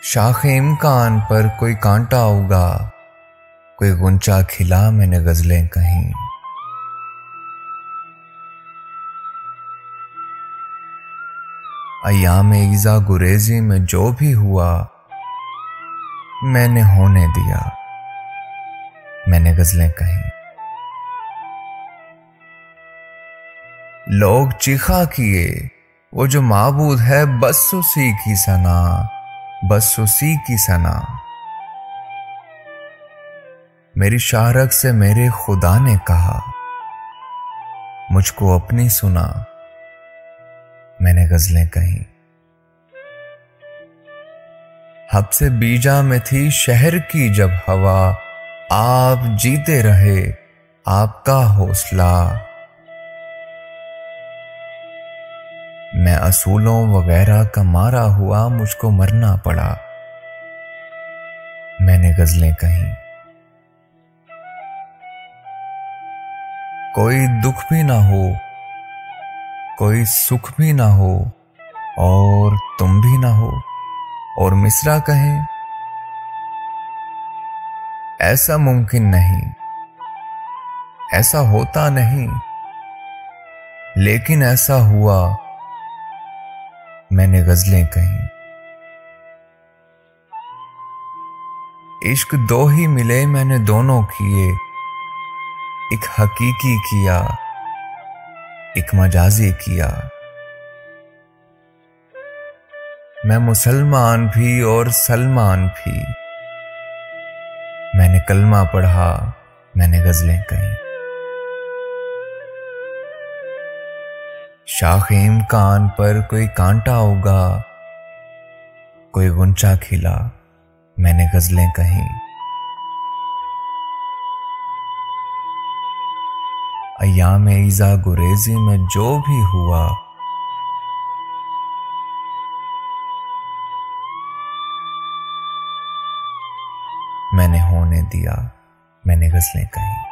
शाखे इम्कान पर कोई कांटा उगा, कोई गुंचा खिला मैंने गजलें कहीं। अय्याम-ए ईज़ा गुरेज़ी में जो भी हुआ, मैंने होने दिया, मैंने गजलें कहीं। लोग चीखा किए, वो जो माबूद है बस उसी की सना, बस उसी की सना। मेरी शाहरग से मेरे खुदा ने कहा, मुझको अपनी सुना, मैंने गजलें कहीं। हब से बीजा में थी शहर की जब हवा, आप जीते रहे आपका हौसला। मैं असूलों वगैरह का मारा हुआ, मुझको मरना पड़ा, मैंने गजलें कहीं। कोई दुख भी ना हो, कोई सुख भी ना हो, और तुम भी ना हो, और मिसरा कहें, ऐसा मुमकिन नहीं, ऐसा होता नहीं, लेकिन ऐसा हुआ, मैंने गजलें कहीं। इश्क दो ही मिले मैंने दोनों किए, एक हकीकी किया, एक मजाजी किया। मैं मुसलमान भी और सलमान भी, मैंने कलमा पढ़ा, मैंने गजलें कहीं। शाखे इम्कान पर कोई कांटा उगा, कोई गुंचा खिला, मैंने गजलें कहीं। अय्याम-ए ईज़ा गुरेज़ी में जो भी हुआ, मैंने होने दिया, मैंने गजलें कहीं।